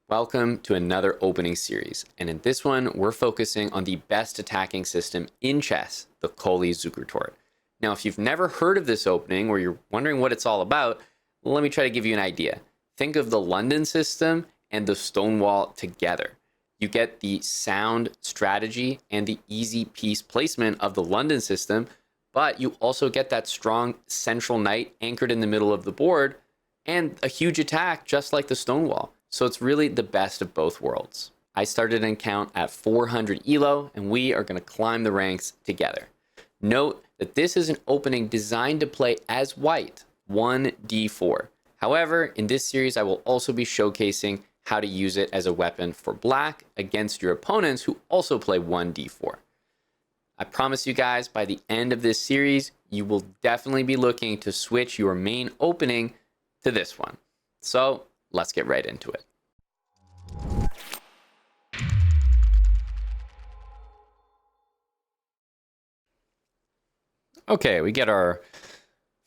Welcome to another opening series, and in this one, we're focusing on the best attacking system in chess, the Colle Zukertort. Now, if you've never heard of this opening, or you're wondering what it's all about, let me try to give you an idea. Think of the London system and the Stonewall together. You get the sound strategy and the easy piece placement of the London system, but you also get that strong central knight anchored in the middle of the board and a huge attack just like the Stonewall. So it's really the best of both worlds. I started an account at 400 ELO, and we are going to climb the ranks together. Note that this is an opening designed to play as white, 1d4. However, in this series, I will also be showcasing how to use it as a weapon for black against your opponents who also play 1d4. I promise you guys, by the end of this series, you will definitely be looking to switch your main opening to this one. So let's get right into it. Okay, we get our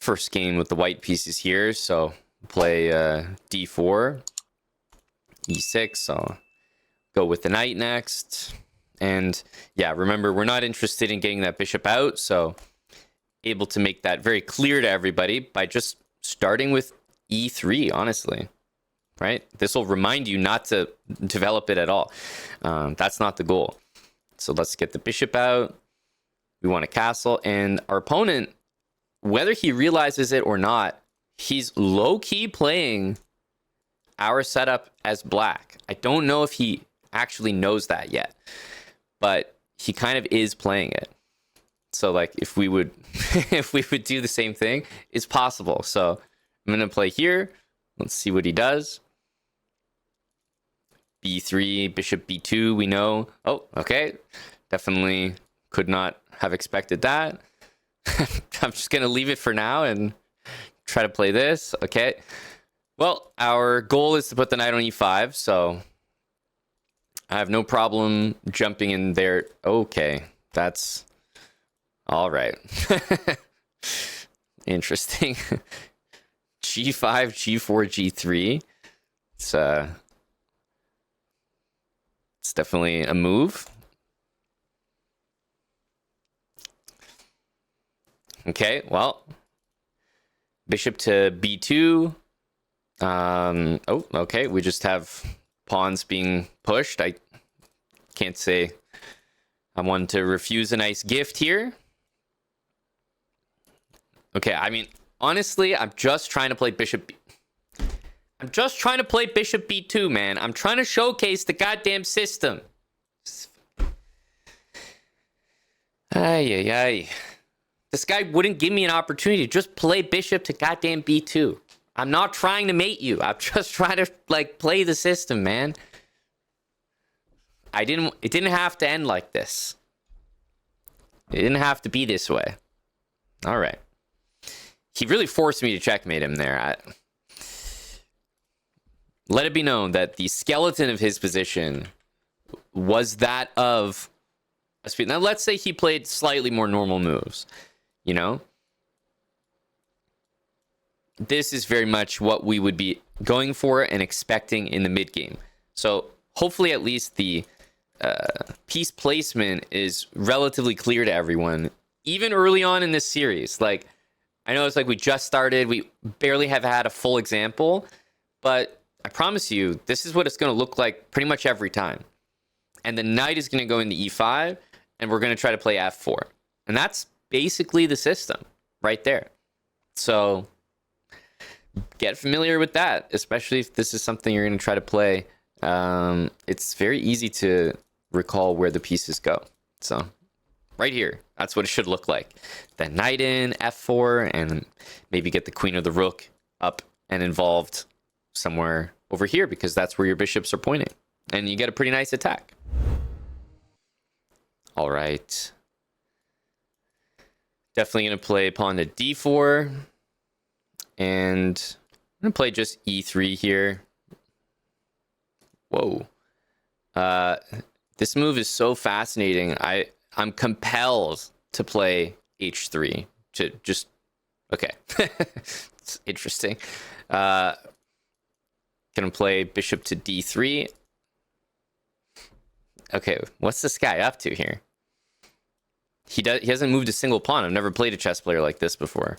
first game with the white pieces here. So play d4, e6. I'll go with the knight next. And yeah, remember, we're not interested in getting that bishop out. So able to make that very clear to everybody by just starting with e3, honestly. Right? This will remind you not to develop it at all. That's not the goal. So let's get the bishop out. We want a castle. And our opponent, whether he realizes it or not, he's low-key playing our setup as black. I don't know if he actually knows that yet, but he kind of is playing it. So like if we would if we would do the same thing, it's possible. So I'm going to play here. Let's see what he does. b3, bishop b2, we know. Oh, okay. Definitely could not have expected that. I'm just going to leave it for now and try to play this. Okay. Well, our goal is to put the knight on e5, so I have no problem jumping in there. Okay. That's all right. Interesting. g5, g4, g3. It's definitely a move. Okay, well, bishop to b2. Oh, okay, we just have pawns being pushed. I can't say I want to refuse a nice gift here. Okay, I mean, honestly, I'm just trying to play bishop I'm just trying to play bishop b2, man. I'm trying to showcase the goddamn system. Ay, ay, ay. This guy wouldn't give me an opportunity to just play bishop to goddamn b2. I'm not trying to mate you. I'm just trying to, like, play the system, man. It didn't have to end like this. It didn't have to be this way. All right. He really forced me to checkmate him there. Let it be known that the skeleton of his position was that of a speed. Now, let's say he played slightly more normal moves, you know? This is very much what we would be going for and expecting in the mid game. So hopefully at least the piece placement is relatively clear to everyone, even early on in this series. Like, I know it's like we just started. We barely have had a full example, but I promise you, this is what it's going to look like pretty much every time. And the knight is going to go into e5, and we're going to try to play f4. And that's basically the system right there. So get familiar with that, especially if this is something you're going to try to play. It's very easy to recall where the pieces go. So right here, that's what it should look like. The knight in, f4, and maybe get the queen or the rook up and involved somewhere over here, because that's where your bishops are pointing, and you get a pretty nice attack. All right, definitely gonna play pawn to d4, and I'm gonna play just e3 here. Whoa, this move is so fascinating. I'm compelled to play h3 to just okay. It's interesting. Because Gonna play bishop to d3. Okay, what's this guy up to here? He hasn't moved a single pawn. I've never played a chess player like this before.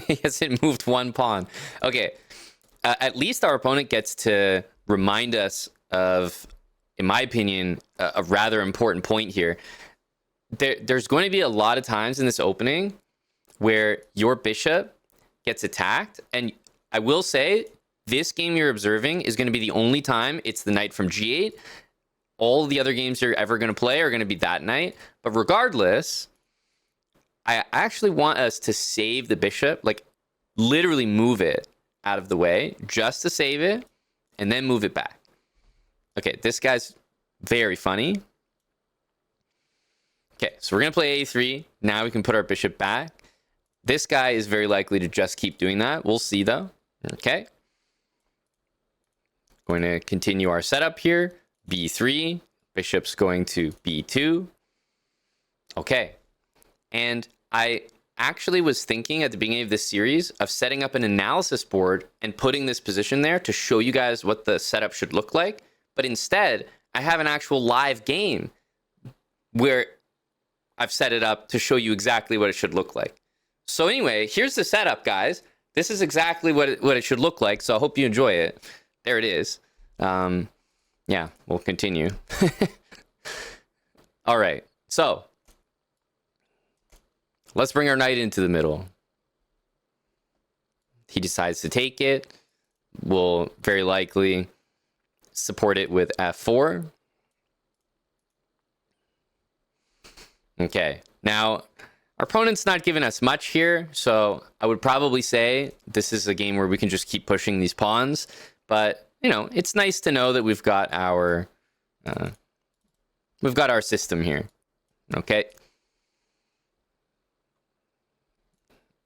He hasn't moved one pawn. Okay, at least our opponent gets to remind us of, in my opinion, a rather important point here. There's going to be a lot of times in this opening where your bishop gets attacked, and I will say this game you're observing is going to be the only time it's the knight from g8. All the other games you're ever going to play are going to be that knight. But regardless, I actually want us to save the bishop, like literally move it out of the way just to save it and then move it back. Okay, this guy's very funny. Okay, so we're going to play a3. Now we can put our bishop back. This guy is very likely to just keep doing that. We'll see, though. Okay. Going to continue our setup here. b3. Bishop's going to b2. Okay. And I actually was thinking at the beginning of this series of setting up an analysis board and putting this position there to show you guys what the setup should look like. But instead, I have an actual live game where I've set it up to show you exactly what it should look like. So anyway, here's the setup, guys. This is exactly what it should look like, so I hope you enjoy it. There it is. Yeah, we'll continue. All right, so let's bring our knight into the middle. He decides to take it. We'll very likely support it with f4. Okay, now our opponent's not giving us much here, so I would probably say this is a game where we can just keep pushing these pawns. But, you know, it's nice to know that we've got our system here. Okay.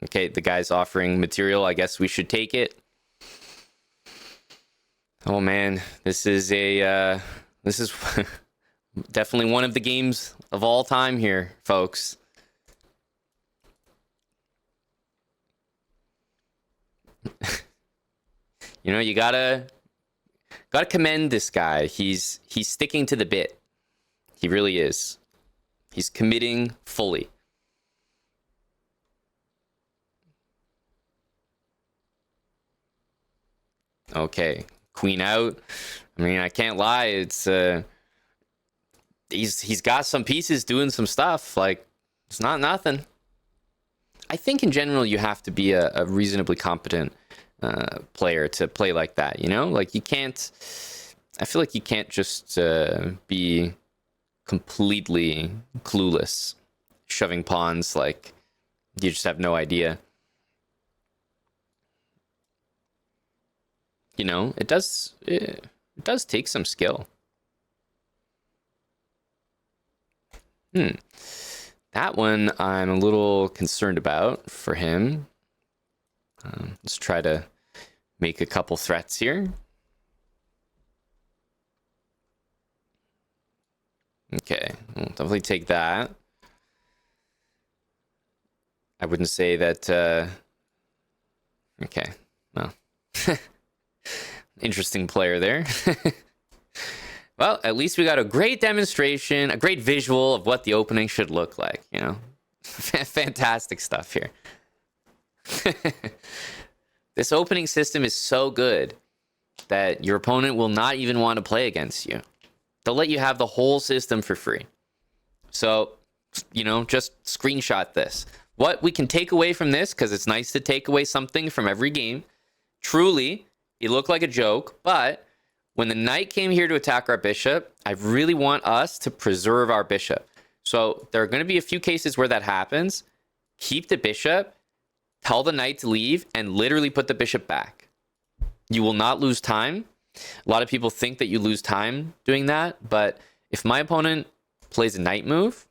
Okay, the guy's offering material. I guess we should take it. Oh man, this is definitely one of the games of all time here, folks. You know, you gotta commend this guy. He's sticking to the bit. He really is. He's committing fully. Okay, queen out. I mean, I can't lie. It's he's got some pieces doing some stuff. Like, it's not nothing. I think in general you have to be a reasonably competent player to play like that, you know? Like, you can't... I feel like you can't just be completely clueless, shoving pawns like you just have no idea. You know, it does take some skill. That one I'm a little concerned about for him. Let's try to make a couple threats here. Okay, we'll definitely take that. I wouldn't say that... Okay, well... Interesting player there. Well, at least we got a great demonstration, a great visual of what the opening should look like, you know? Fantastic stuff here. This opening system is so good that your opponent will not even want to play against you. They'll let you have the whole system for free. So, you know, just screenshot this. What we can take away from this, because it's nice to take away something from every game. Truly, it looked like a joke, but when the knight came here to attack our bishop, I really want us to preserve our bishop. So there are going to be a few cases where that happens. Keep the bishop, tell the knight to leave, and literally put the bishop back. You will not lose time. A lot of people think that you lose time doing that, but if my opponent plays a knight move,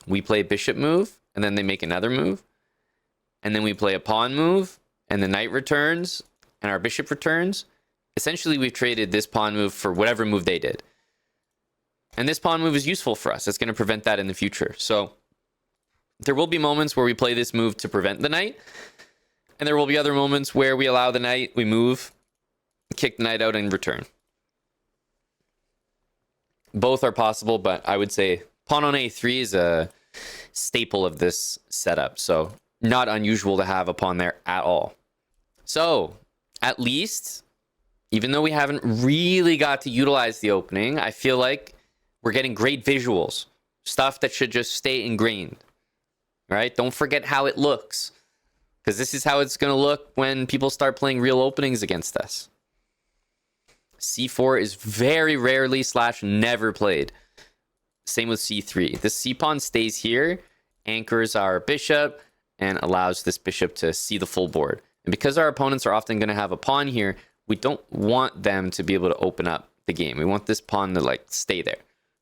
we play a bishop move, and then they make another move, and then we play a pawn move, and the knight returns, and our bishop returns, essentially we've traded this pawn move for whatever move they did. And this pawn move is useful for us. It's going to prevent that in the future. So there will be moments where we play this move to prevent the knight, and there will be other moments where we allow the knight, we move, kick the knight out in return. Both are possible, but I would say pawn on a3 is a staple of this setup. So not unusual to have a pawn there at all. So at least, even though we haven't really got to utilize the opening, I feel like we're getting great visuals. Stuff that should just stay ingrained. Right? Don't forget how it looks. Because this is how it's going to look when people start playing real openings against us. c4 is very rarely / never played. Same with c3. This c-pawn stays here, anchors our bishop, and allows this bishop to see the full board. And because our opponents are often going to have a pawn here, we don't want them to be able to open up the game. We want this pawn to like stay there.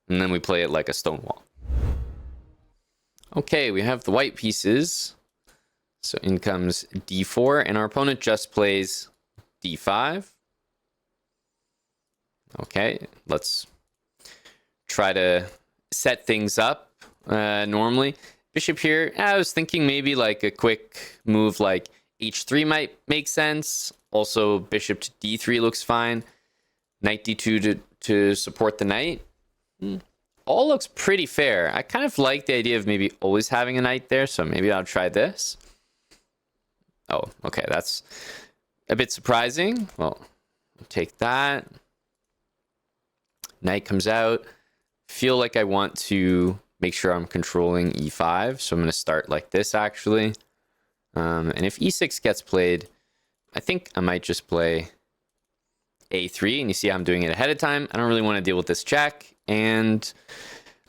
And then we play it like a stone wall. Okay, we have the white pieces. So in comes d4, and our opponent just plays d5. Okay, let's try to set things up normally. Bishop here, I was thinking maybe like a quick move like h3 might make sense. Also, bishop to d3 looks fine. Knight d2 to support the knight. All looks pretty fair. I kind of like the idea of maybe always having a knight there, so maybe I'll try this. Oh, okay, that's a bit surprising. Well, I'll take that. Knight comes out. Feel like I want to make sure I'm controlling e5, so I'm going to start like this, actually. And if e6 gets played, I think I might just play a3, and you see how I'm doing it ahead of time. I don't really want to deal with this check, and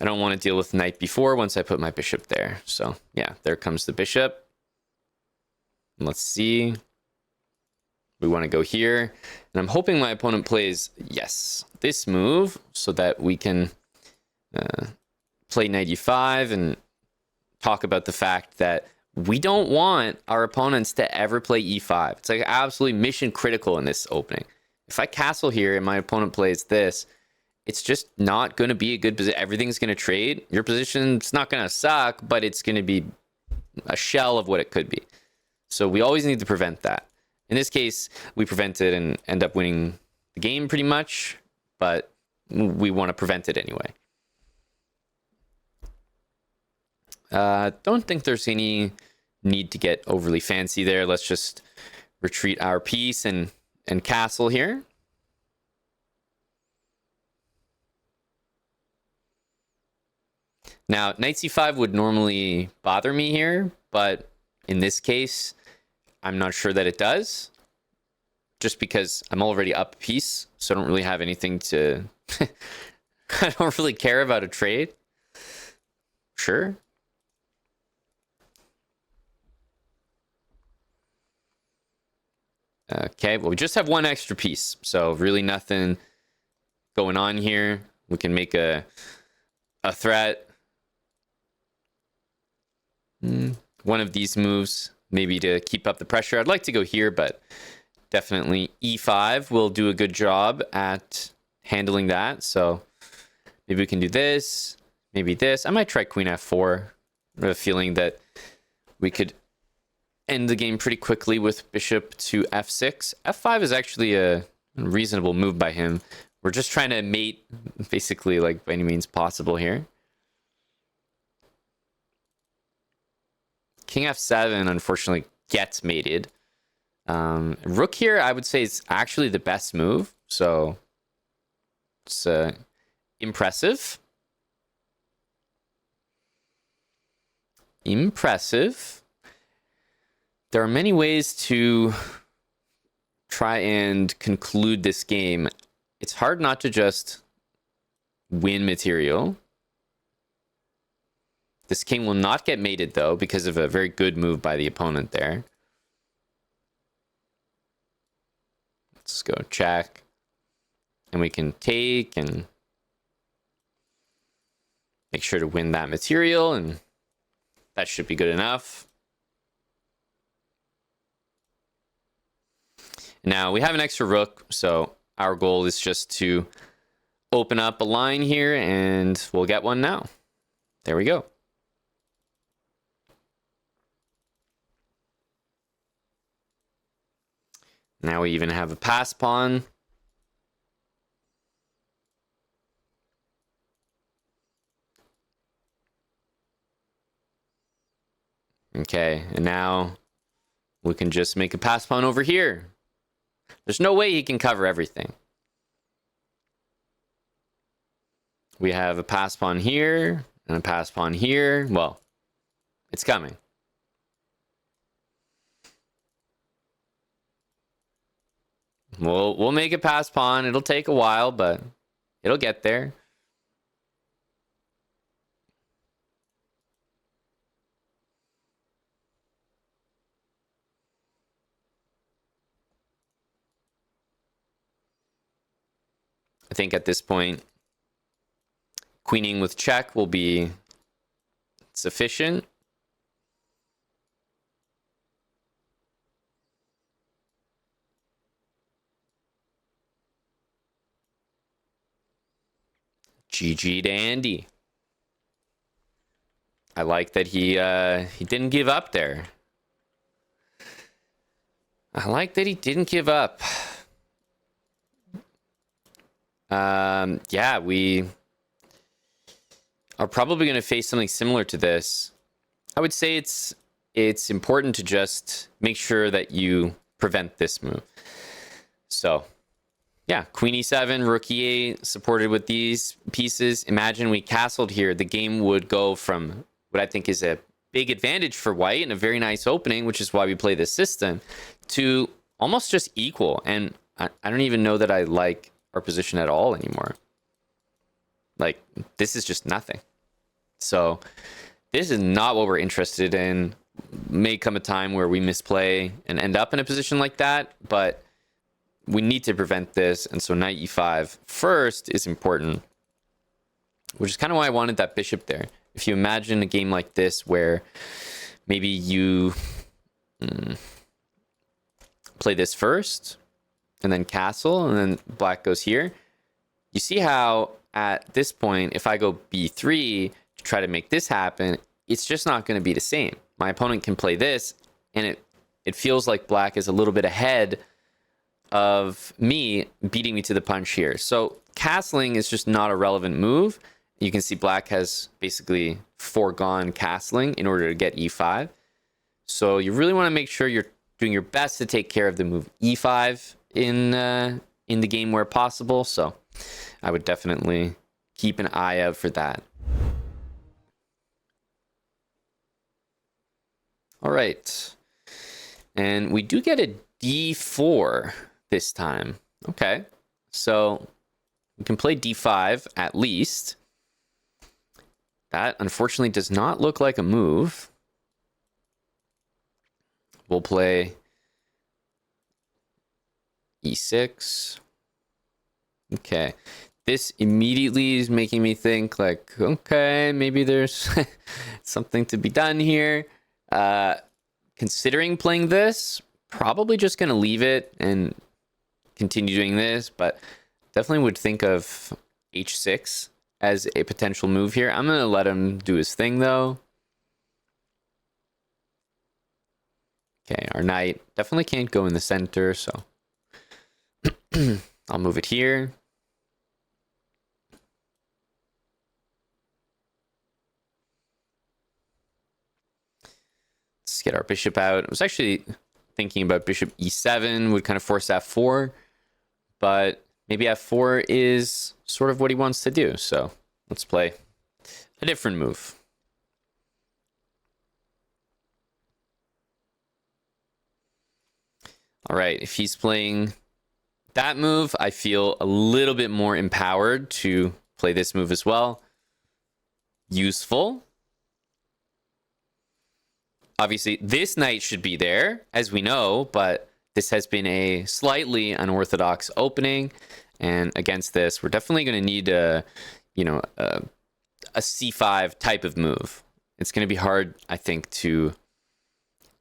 I don't want to deal with knight b4 once I put my bishop there. So yeah, there comes the bishop. And let's see. We want to go here, and I'm hoping my opponent plays, yes, this move so that we can play knight e5 and talk about the fact that we don't want our opponents to ever play e5. It's like absolutely mission critical in this opening. If I castle here and my opponent plays this, it's just not going to be a good position. Everything's going to trade. Your position's not going to suck, but it's going to be a shell of what it could be. So we always need to prevent that. In this case, we prevent it and end up winning the game pretty much, but we want to prevent it anyway. Don't think there's any need to get overly fancy there. Let's just retreat our piece and castle here. Now, knight c5 would normally bother me here, but in this case, I'm not sure that it does, just because I'm already up a piece, so I don't really have anything to... I don't really care about a trade. Sure. Okay, well, we just have one extra piece, so really nothing going on here. We can make a threat. One of these moves, maybe to keep up the pressure. I'd like to go here, but definitely e5 will do a good job at handling that. So maybe we can do this, maybe this. I might try queen f4. I have a feeling that we could end the game pretty quickly with bishop to f6. f5 is actually a reasonable move by him. We're just trying to mate basically like by any means possible here. King f7 unfortunately gets mated. Rook here I would say is actually the best move, so it's impressive. There are many ways to try and conclude this game. It's hard not to just win material. This king will not get mated, though, because of a very good move by the opponent there. Let's go check. And we can take and make sure to win that material, and that should be good enough. Now, we have an extra rook, so our goal is just to open up a line here, and we'll get one now. There we go. Now we even have a pass pawn. Okay, and now we can just make a pass pawn over here. There's no way he can cover everything. We have a pass pawn here and a pass pawn here. Well, it's coming. We'll make a pass pawn. It'll take a while, but it'll get there. I think at this point, queening with check will be sufficient. GG to Andy. I like that he didn't give up there. I like that he didn't give up. Yeah, we are probably going to face something similar to this. I would say it's important to just make sure that you prevent this move. So, yeah, queen e7, rook e8, supported with these pieces. Imagine we castled here. The game would go from what I think is a big advantage for white and a very nice opening, which is why we play this system, to almost just equal. And I don't even know that I like our position at all anymore. Like, this is just nothing. So this is not what we're interested in. May come a time where we misplay and end up in a position like that, but we need to prevent this. And so knight e5 first is important, which is kind of why I wanted that bishop there. If you imagine a game like this where maybe you play this first and then castle and then black goes here, you see how at this point, if I go b3 to try to make this happen, it's just not going to be the same. My opponent can play this, and it feels like black is a little bit ahead of me, beating me to the punch here. So castling is just not a relevant move. You can see black has basically foregone castling in order to get e5. So you really want to make sure you're doing your best to take care of the move e5 in the game where possible. So I would definitely keep an eye out for that. All right. And we do get a d4 this time. Okay. So we can play d5 at least. That unfortunately does not look like a move. We'll play e6. Okay. This immediately is making me think like, okay, maybe there's something to be done here. Considering playing this, probably just going to leave it and continue doing this, but definitely would think of h6 as a potential move here. I'm going to let him do his thing though. Okay, our knight definitely can't go in the center, so I'll move it here. Let's get our bishop out. I was actually thinking about bishop e7 would kind of force f4, but maybe f4 is sort of what he wants to do. So let's play a different move. All right, if he's playing that move, I feel a little bit more empowered to play this move as well. Useful. Obviously, this knight should be there, as we know, but this has been a slightly unorthodox opening. And against this, we're definitely going to need a c5 type of move. It's going to be hard, I think, to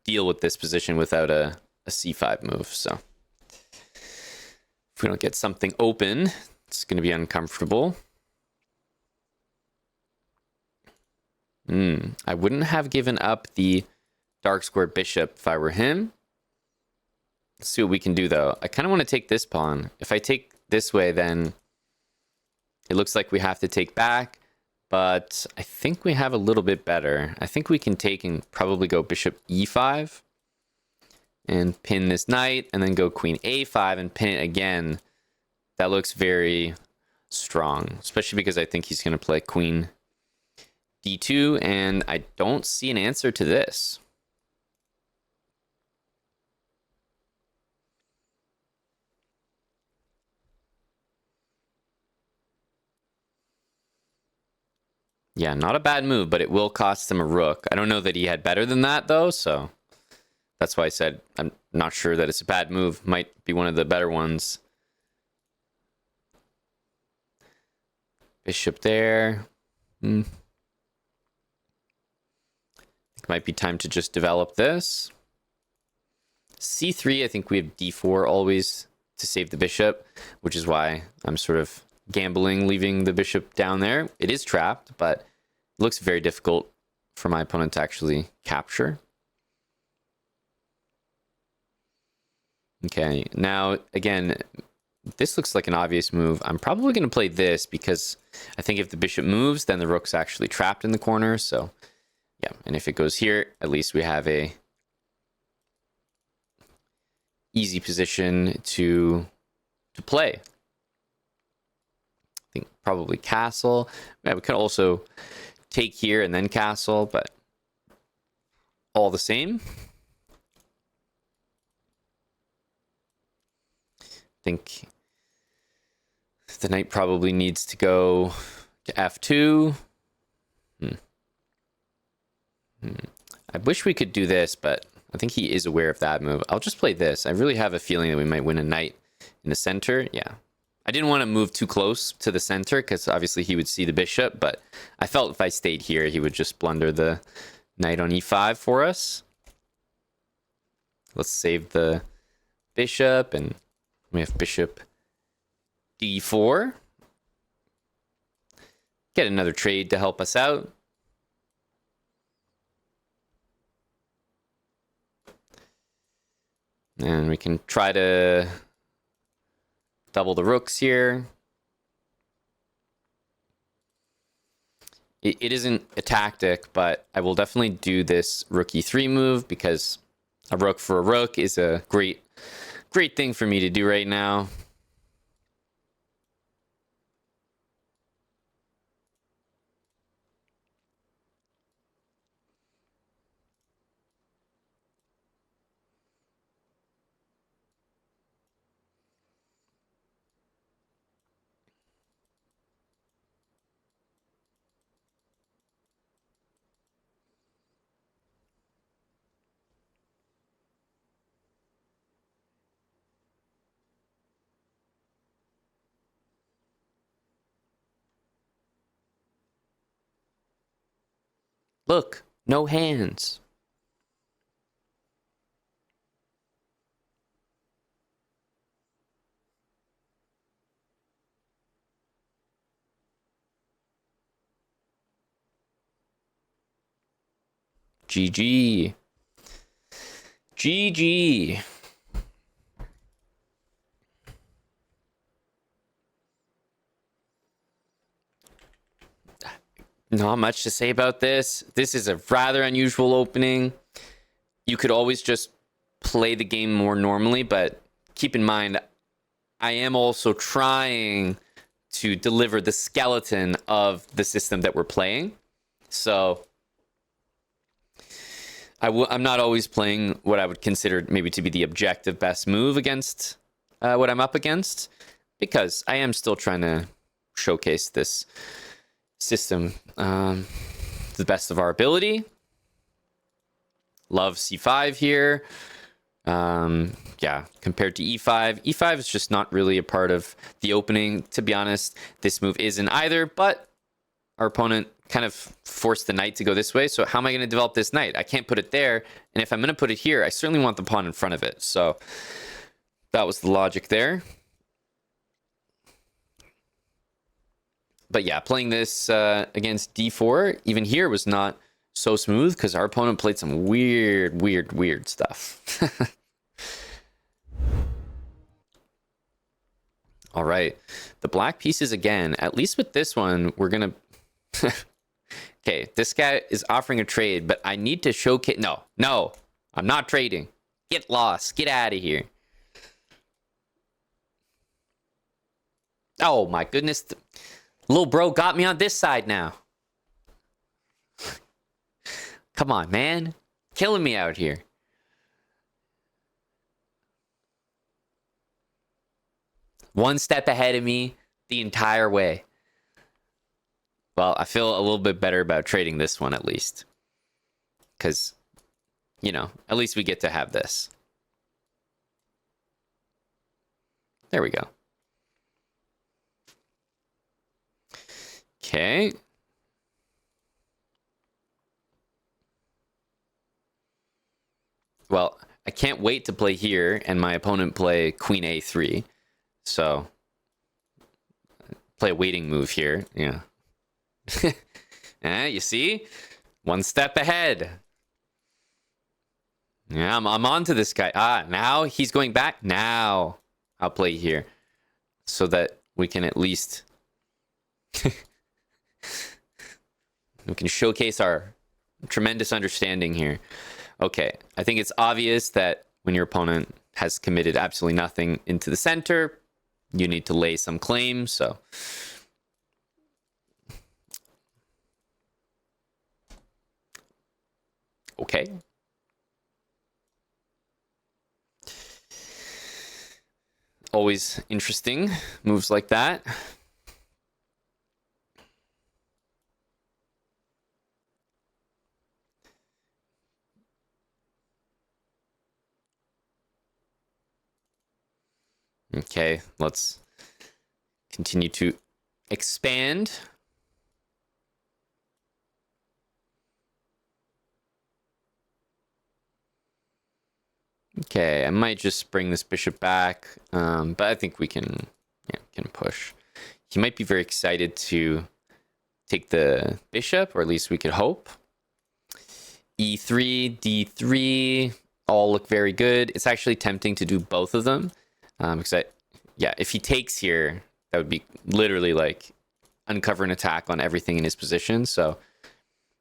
deal with this position without a c5 move. So if we don't get something open, it's going to be uncomfortable. I wouldn't have given up the dark squared bishop if I were him. Let's see what we can do, though. I kind of want to take this pawn. If I take this way, then it looks like we have to take back. But I think we have a little bit better. I think we can take and probably go bishop e5 and pin this knight, and then go queen a5 and pin it again. That looks very strong, especially because I think he's going to play queen d2, and I don't see an answer to this. Yeah, not a bad move, but it will cost him a rook. I don't know that he had better than that, though, so that's why I said I'm not sure that it's a bad move. Might be one of the better ones. Bishop there. It might be time to just develop this. c3, I think we have d4 always to save the bishop, which is why I'm sort of gambling leaving the bishop down there. It is trapped, but it looks very difficult for my opponent to actually capture. Okay, now again, this looks like an obvious move. I'm probably going to play this because I think if the bishop moves, then the rook's actually trapped in the corner. So yeah, and if it goes here, at least we have a easy position to play. I think probably castle. Yeah, we could also take here and then castle, but all the same. I think the knight probably needs to go to f2. I wish we could do this, but I think he is aware of that move. I'll just play this. I really have a feeling that we might win a knight in the center. Yeah. I didn't want to move too close to the center because obviously he would see the bishop, but I felt if I stayed here, he would just blunder the knight on e5 for us. Let's save the bishop, and we have bishop d4. Get another trade to help us out. And we can try to double the rooks here. It isn't a tactic, but I will definitely do this rook e3 move because a rook for a rook is a great thing for me to do right now. Look, no hands. GG. GG. Not much to say about this. This is a rather unusual opening. You could always just play the game more normally, but keep in mind, I am also trying to deliver the skeleton of the system that we're playing. So I'm not always playing what I would consider maybe to be the objective best move against what I'm up against, because I am still trying to showcase this system to the best of our ability. Love c5 here. Yeah, compared to e5. e5 is just not really a part of the opening. To be honest, this move isn't either, but our opponent kind of forced the knight to go this way. So how am I going to develop this knight? I can't put it there. And if I'm going to put it here, I certainly want the pawn in front of it. So that was the logic there. But yeah, playing this against d4, even here, was not so smooth because our opponent played some weird stuff. All right. The black pieces again. At least with this one, we're going to... Okay, this guy is offering a trade, but I need to showcase... No, I'm not trading. Get lost. Get out of here. Oh, my goodness. Little bro got me on this side now. Come on, man. Killing me out here. One step ahead of me the entire way. Well, I feel a little bit better about trading this one at least. Because, you know, at least we get to have this. There we go. Okay. Well, I can't wait to play here and my opponent play Queen A3. So, play a waiting move here. Yeah. You see? One step ahead. Yeah, I'm on to this guy. Now he's going back. Now I'll play here. So that we can at least... we can showcase our tremendous understanding here. Okay, I think it's obvious that when your opponent has committed absolutely nothing into the center, you need to lay some claims, so... Okay. Always interesting moves like that. Okay, let's continue to expand. Okay, I might just bring this bishop back, but I think we can push. He might be very excited to take the bishop, or at least we could hope. E3, D3, all look very good. It's actually tempting to do both of them, because if he takes here, that would be literally like uncover an attack on everything in his position. So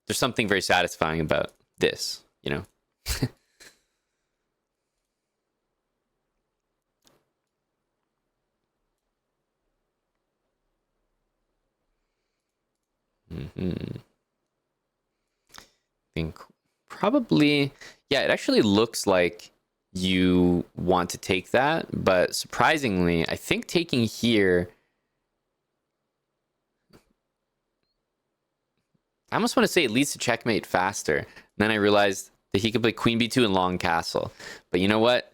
there's something very satisfying about this, you know. I think probably, yeah, it actually looks like you want to take that, but surprisingly, I think taking here, I almost want to say it leads to checkmate faster. And then I realized that he could play Queen B2 and Long Castle. But you know what?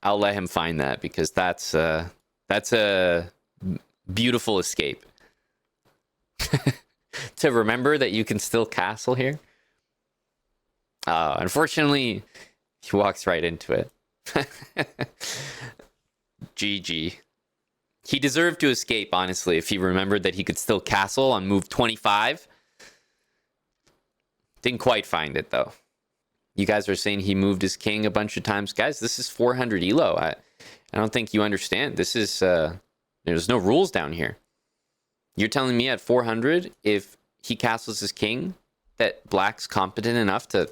I'll let him find that, because that's a beautiful escape. To remember that you can still castle here. Unfortunately, he walks right into it. GG. He deserved to escape, honestly, if he remembered that he could still castle on move 25. Didn't quite find it, though. You guys are saying he moved his king a bunch of times. Guys, this is 400 ELO. I don't think you understand. This is... there's no rules down here. You're telling me at 400, if he castles his king, that black's competent enough to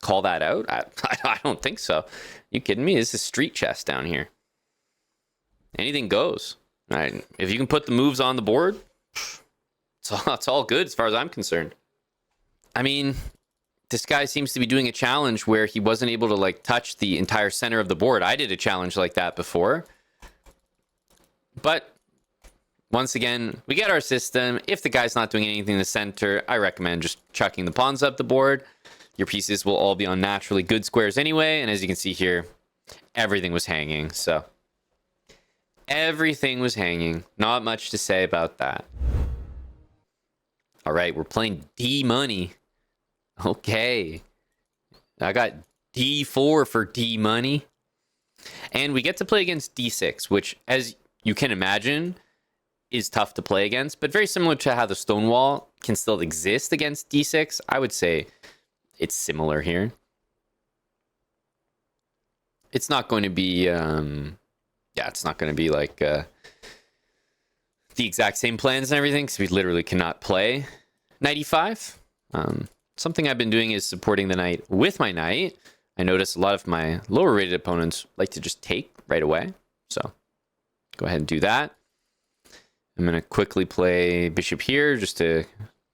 call that out? I don't think so. You kidding me? This is street chess down here. Anything goes. Right? If you can put the moves on the board, it's all good as far as I'm concerned. I mean, this guy seems to be doing a challenge where he wasn't able to like touch the entire center of the board. I did a challenge like that before. But once again, we get our system. If the guy's not doing anything in the center, I recommend just chucking the pawns up the board. Your pieces will all be on naturally good squares anyway. And as you can see here, everything was hanging. So everything was hanging. Not much to say about that. All right, we're playing D money. Okay. I got D4 for D money. And we get to play against D6, which, as you can imagine, is tough to play against, but very similar to how the stone wall can still exist against D6. I would say it's similar here. It's not going to be, yeah, it's not going to be like the exact same plans and everything, because we literally cannot play knight e5. Something I've been doing is supporting the knight with my knight. I notice a lot of my lower rated opponents like to just take right away. So go ahead and do that. I'm going to quickly play bishop here just to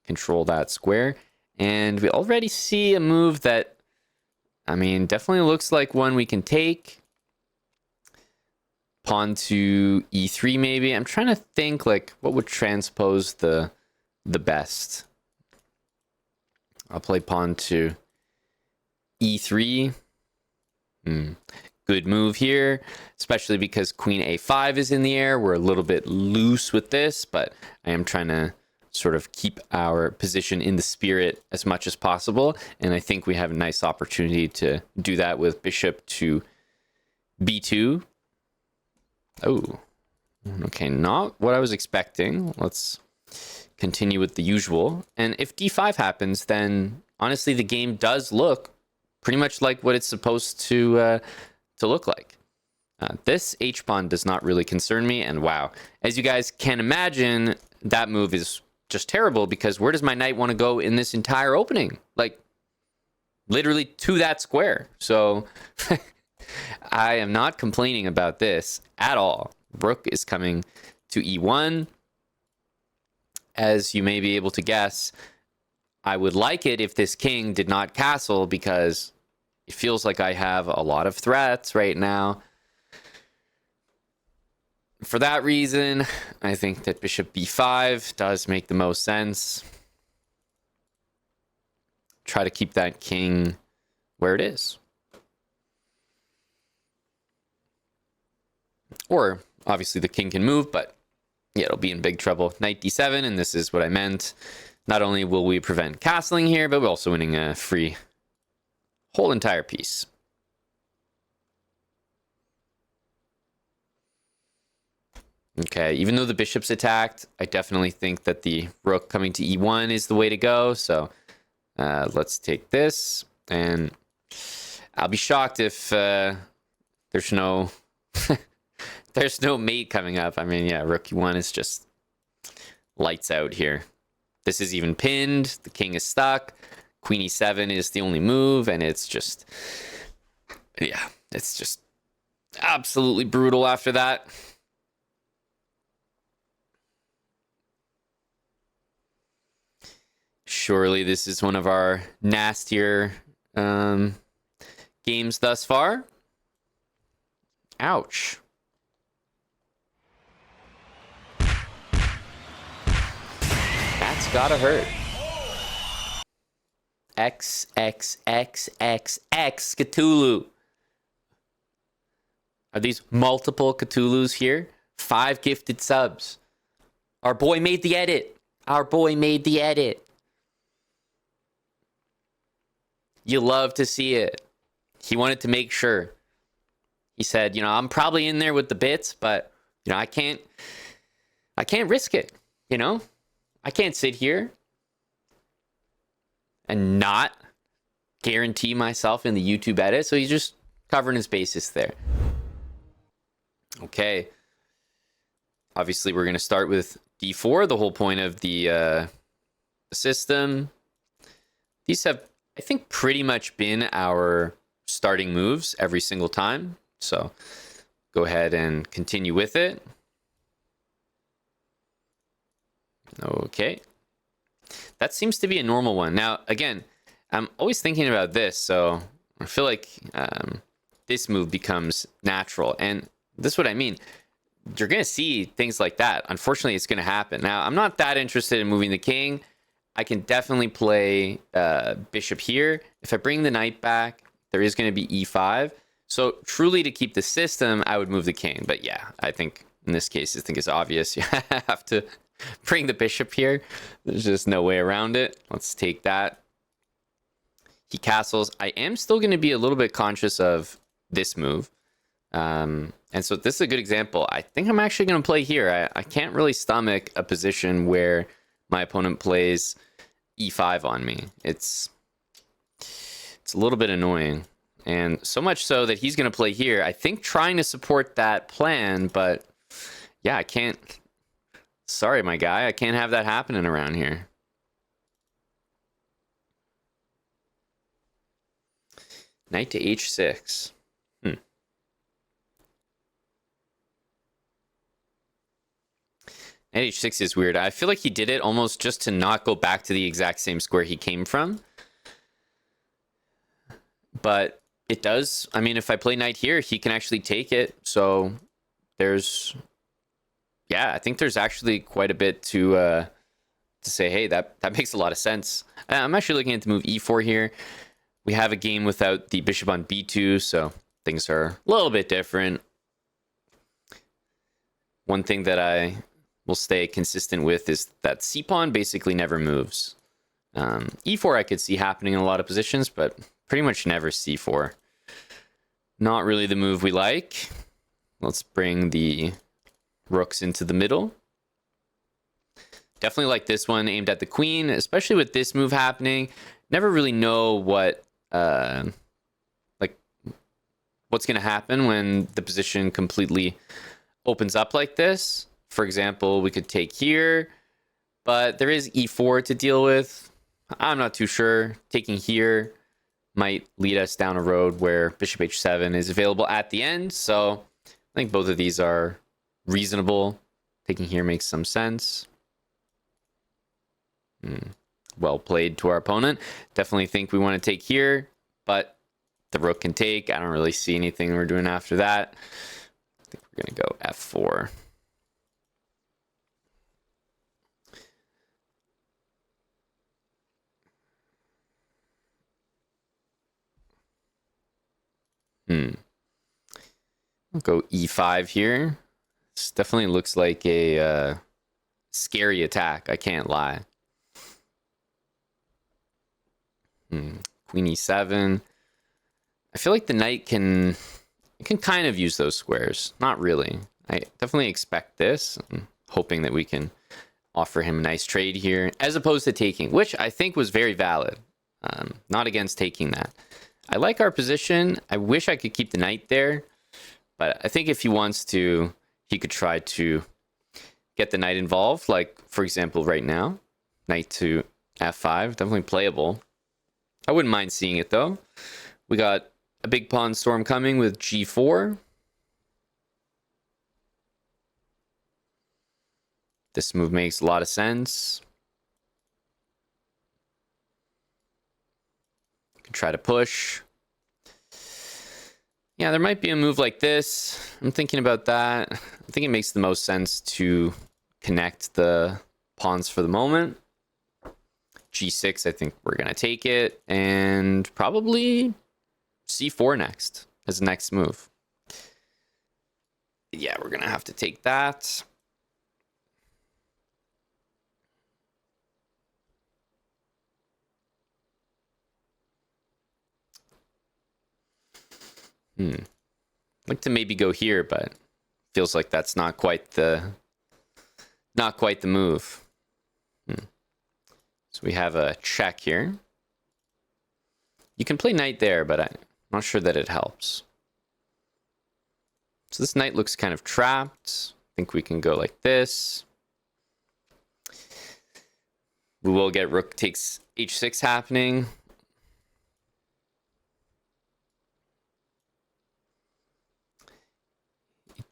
control that square. And we already see a move that, I mean, definitely looks like one we can take. Pawn to e3 maybe. I'm trying to think like what would transpose the best. I'll play pawn to e3. Good move here, especially because queen a5 is in the air. We're a little bit loose with this, but I am trying to sort of keep our position in the spirit as much as possible. And I think we have a nice opportunity to do that with bishop to b2. Oh, okay, not what I was expecting. Let's continue with the usual. And if d5 happens, then honestly, the game does look pretty much like what it's supposed to look like. This h-pawn does not really concern me. And wow, as you guys can imagine, that move is just terrible, because where does my knight want to go in this entire opening? Like, literally to that square. So I am not complaining about this at all. Rook is coming to e1. As you may be able to guess, I would like it if this king did not castle, because it feels like I have a lot of threats right now. For that reason, I think that bishop b5 does make the most sense. Try to keep that king where it is. Or, obviously, the king can move, but yeah, it'll be in big trouble. Knight d7, and this is what I meant. Not only will we prevent castling here, but we're also winning a free whole entire piece. Okay, even though the bishop's attacked, I definitely think that the rook coming to e1 is the way to go. So let's take this, and I'll be shocked if there's no there's no mate coming up. I mean, yeah, rook e1 is just lights out here. This is even pinned. The king is stuck. Queen e7 is the only move, and it's just, yeah, it's just absolutely brutal after that. Surely this is one of our nastier games thus far. Ouch. That's gotta hurt. XXXXX Cthulhu. Are these multiple Cthulhus here? 5 gifted subs. Our boy made the edit. Our boy made the edit. You love to see it. He wanted to make sure. He said, you know, I'm probably in there with the bits, but you know, I can't risk it, you know? I can't sit here and not guarantee myself in the YouTube edit. So he's just covering his bases there. Okay. Obviously, we're going to start with d4, the whole point of the system. These have, I think, pretty much been our starting moves every single time. So go ahead and continue with it. Okay. That seems to be a normal one. Now, again, I'm always thinking about this, so I feel like this move becomes natural. And this is what I mean. You're going to see things like that. Unfortunately, it's going to happen. Now, I'm not that interested in moving the king. I can definitely play bishop here. If I bring the knight back, there is going to be e5. So truly, to keep the system, I would move the king. But yeah, I think in this case, I think it's obvious. You have to bring the bishop here. There's just no way around it. Let's take that. He castles. I am still going to be a little bit conscious of this move. And so this is a good example. I think I'm actually going to play here. I can't really stomach a position where my opponent plays e5 on me. It's a little bit annoying. And so much so that he's going to play here, I think, trying to support that plan. But yeah, I can't. Sorry, my guy. I can't have that happening around here. Knight to h6. Knight h6 is weird. I feel like he did it almost just to not go back to the exact same square he came from. But it does. I mean, if I play knight here, he can actually take it. So there's... Yeah, I think there's actually quite a bit to say, hey, that makes a lot of sense. I'm actually looking at the move e4 here. We have a game without the bishop on b2, so things are a little bit different. One thing that I will stay consistent with is that c-pawn basically never moves. E4 I could see happening in a lot of positions, but pretty much never c4. Not really the move we like. Let's bring the rooks into the middle. Definitely like this one aimed at the queen, especially with this move happening. Never really know what what's going to happen when the position completely opens up like this. For example, we could take here, but there is e4 to deal with. I'm not too sure. Taking here might lead us down a road where bishop h7 is available at the end. So I think both of these are reasonable. Taking here makes some sense. Well played to our opponent. Definitely think we want to take here, but the rook can take. I don't really see anything we're doing after that. I think we're going to go f4. I'll go e5 here. This definitely looks like a scary attack. I can't lie. Queen e7. I feel like the knight can kind of use those squares. Not really. I definitely expect this. I'm hoping that we can offer him a nice trade here, as opposed to taking, which I think was very valid. Not against taking that. I like our position. I wish I could keep the knight there, but I think if he wants to, he could try to get the knight involved. Like, for example, right now, knight to f5, definitely playable. I wouldn't mind seeing it, though. We got a big pawn storm coming with g4. This move makes a lot of sense. Can try to push. Yeah, there might be a move like this. I'm thinking about that. I think it makes the most sense to connect the pawns for the moment. g6, I think we're going to take it. And probably c4 next as the next move. Yeah, we're going to have to take that. I'd like to maybe go here, but feels like that's not quite the move. So we have a check here. You can play knight there, but I'm not sure that it helps. So this knight looks kind of trapped. I think we can go like this. We will get rook takes h6 happening.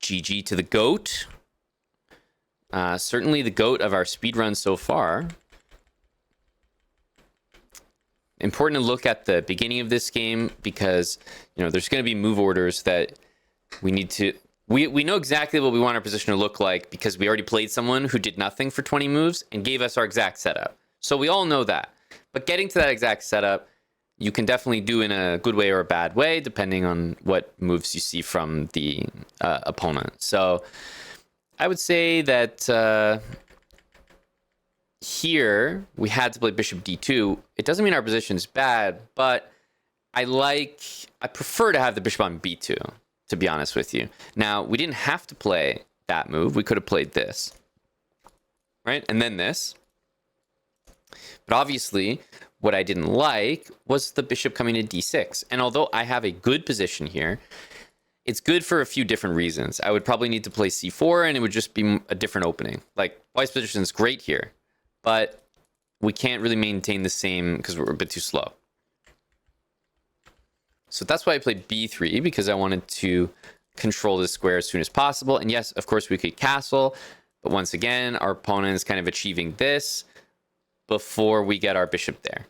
GG to the GOAT. Certainly the GOAT of our speedrun so far. Important to look at the beginning of this game because, you know, there's going to be move orders that we need to... We know exactly what we want our position to look like because we already played someone who did nothing for 20 moves and gave us our exact setup. So we all know that. But getting to that exact setup, you can definitely do in a good way or a bad way, depending on what moves you see from the opponent. So I would say that here we had to play bishop d2. It doesn't mean our position is bad, but I prefer to have the bishop on b2, to be honest with you. Now, we didn't have to play that move. We could have played this, right? And then this. But obviously, what I didn't like was the bishop coming to d6. And although I have a good position here, it's good for a few different reasons. I would probably need to play c4 and it would just be a different opening. Like, white's position is great here, but we can't really maintain the same because we're a bit too slow. So that's why I played b3, because I wanted to control this square as soon as possible. And yes, of course we could castle, but once again, our opponent is kind of achieving this before we get our bishop there.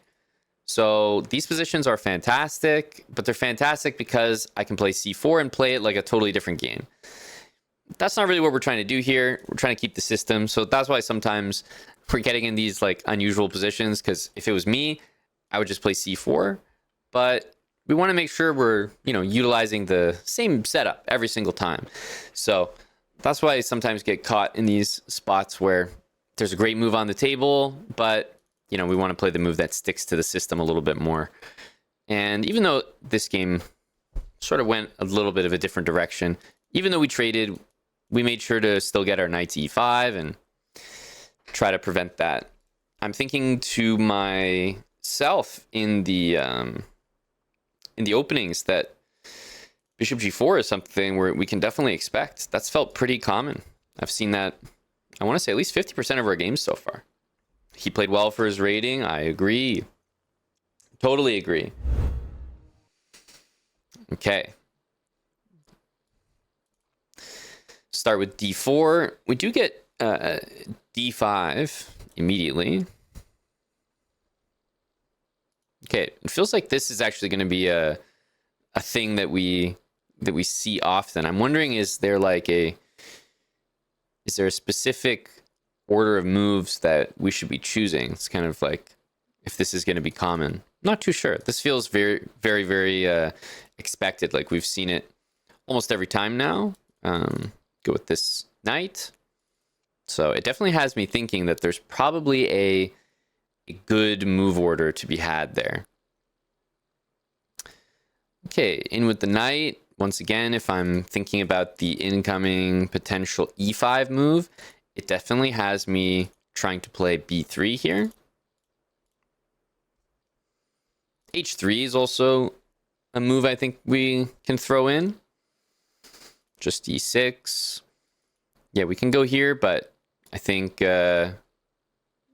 So these positions are fantastic, but they're fantastic because I can play c4 and play it like a totally different game. That's not really what we're trying to do here. We're trying to keep the system. So that's why sometimes we're getting in these like unusual positions, because if it was me, I would just play c4. But we want to make sure we're, utilizing the same setup every single time. So that's why I sometimes get caught in these spots where there's a great move on the table, but we want to play the move that sticks to the system a little bit more. And even though this game sort of went a little bit of a different direction, even though we traded, we made sure to still get our knight to e5 and try to prevent that. I'm thinking to myself in the openings that bishop g4 is something where we can definitely expect. That's felt pretty common. I've seen that, I want to say, at least 50% of our games so far. He played well for his rating. I agree. Totally agree. Okay. Start with d4. We do get d5 immediately. Okay, it feels like this is actually going to be a thing that we see often. I'm wondering, is there a specific order of moves that we should be choosing? It's kind of like if this is going to be common. Not too sure. This feels very, very, very expected. Like we've seen it almost every time now. Go with this knight. So it definitely has me thinking that there's probably a good move order to be had there. Okay, in with the knight. Once again, if I'm thinking about the incoming potential e5 move, it definitely has me trying to play b3 here. h3 is also a move I think we can throw in. Just e6. Yeah, we can go here, but I think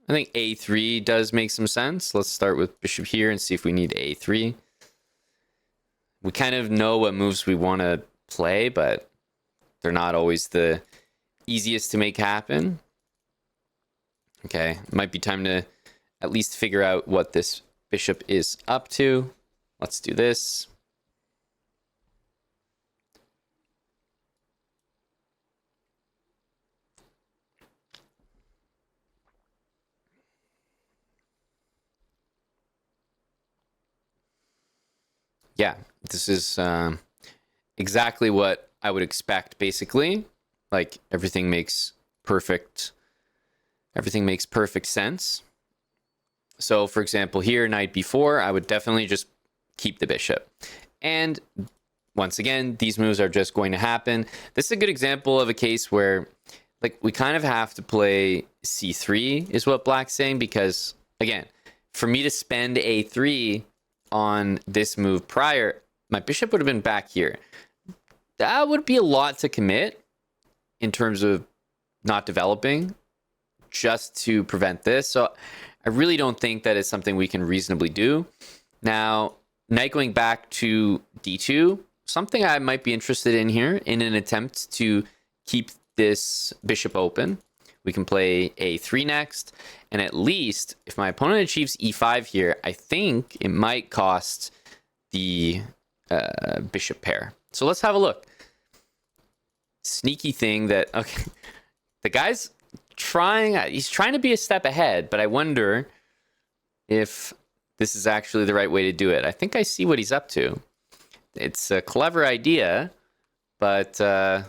a3 does make some sense. Let's start with bishop here and see if we need a3. We kind of know what moves we want to play, but they're not always the easiest to make happen. Okay, it might be time to at least figure out what this bishop is up to. Let's do this. Yeah, this is exactly what I would expect, basically. Like everything makes perfect sense. So for example, here, knight b4, I would definitely just keep the bishop. And once again, these moves are just going to happen. This is a good example of a case where like we kind of have to play c3 is what Black's saying, because again, for me to spend a3 on this move prior, my bishop would have been back here. That would be a lot to commit in terms of not developing just to prevent this. So I really don't think that it's something we can reasonably do. Now, knight going back to d2, something I might be interested in here in an attempt to keep this bishop open. We can play a3 next, and at least if my opponent achieves e5 here, I think it might cost the bishop pair. So let's have a look. Sneaky thing that, okay, the guy's he's trying to be a step ahead, but I wonder if this is actually the right way to do it. I think I see what he's up to. It's a clever idea, but I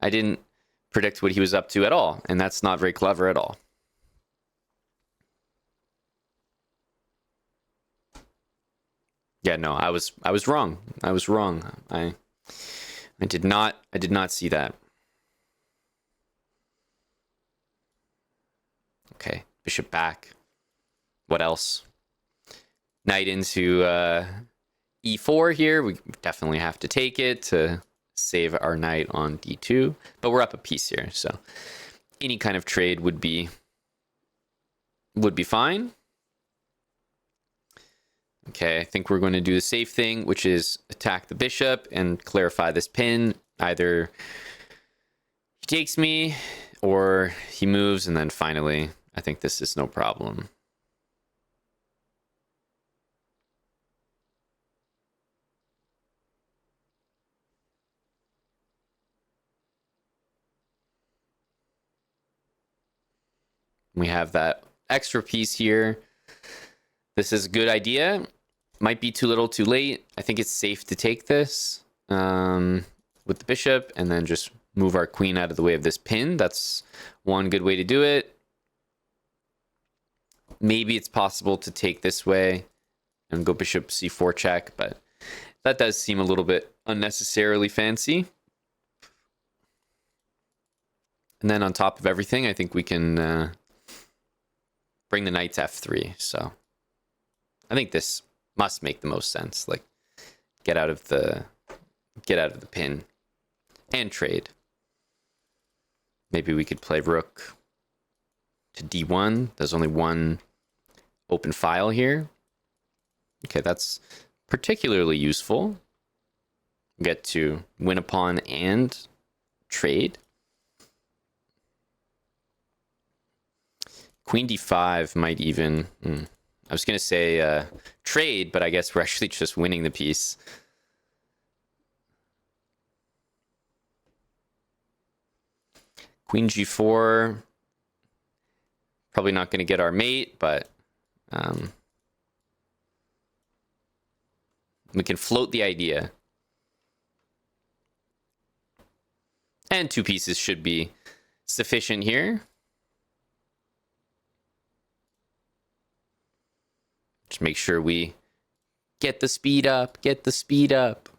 didn't predict what he was up to at all, and that's not very clever at all. Yeah, no, I was wrong. I was wrong. I did not see that. Okay, bishop back. What else? knight into e4 here. We definitely have to take it to save our knight on d2, but we're up a piece here, so any kind of trade would be fine. Okay, I think we're going to do the safe thing, which is attack the bishop and clarify this pin. Either he takes me or he moves, and then finally, I think this is no problem. We have that extra piece here. This is a good idea. Might be too little too late. I think it's safe to take this with the bishop and then just move our queen out of the way of this pin. That's one good way to do it. Maybe it's possible to take this way and go bishop c4 check, but that does seem a little bit unnecessarily fancy. And then on top of everything, I think we can bring the knight to f3. So I think this must make the most sense. Like, get out of the pin and trade. Maybe we could play rook to d1. There's only one open file here. Okay, that's particularly useful. Get to win a pawn and trade. Queen d5 might even... I was going to say trade, but I guess we're actually just winning the piece. Queen g4. Probably not going to get our mate, but we can float the idea. And two pieces should be sufficient here. Just make sure we get the speed up, get the speed up.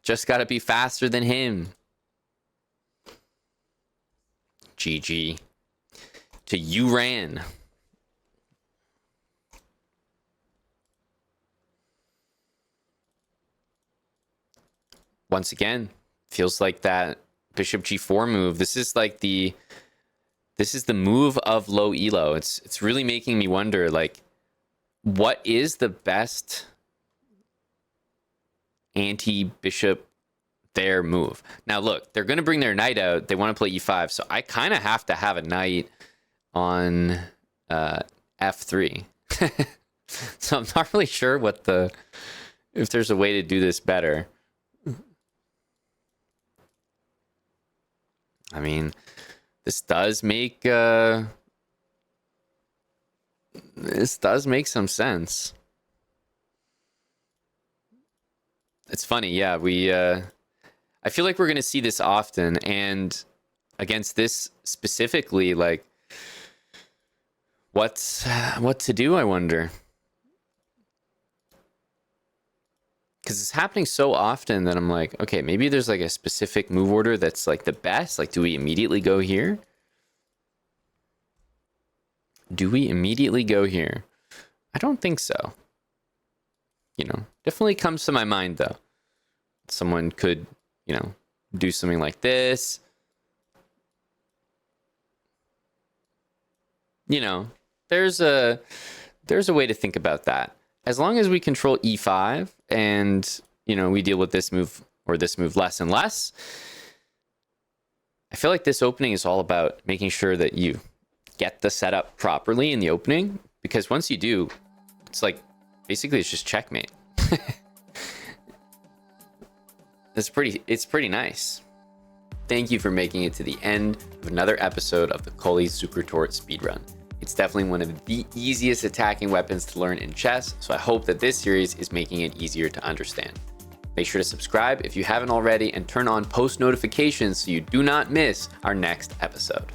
Just got to be faster than him. GG to Uran. Once again, feels like that bishop g4 move. This is like the move of low elo. It's really making me wonder, like, what is the best anti-bishop there move? Now look, they're going to bring their knight out. They want to play e5, so I kind of have to have a knight on f3. So I'm not really sure if there's a way to do this better. I mean, this does make some sense. It's funny, yeah. I feel like we're gonna see this often, and against this specifically, like, what to do? I wonder, because it's happening so often that I'm like, okay, maybe there's like a specific move order that's like the best. Like, do we immediately go here? Do we immediately go here? I don't think so. You know, definitely comes to my mind though. Someone could, you know, do something like this. You know, there's a way to think about that. As long as we control e5 and, you know, we deal with this move or this move less and less, I feel like this opening is all about making sure that you get the setup properly in the opening, because once you do, it's like, basically it's just checkmate. It's pretty nice. Thank you for making it to the end of another episode of the Colle Zukertort speedrun. It's definitely one of the easiest attacking weapons to learn in chess, so I hope that this series is making it easier to understand. Make sure to subscribe if you haven't already and turn on post notifications so you do not miss our next episode.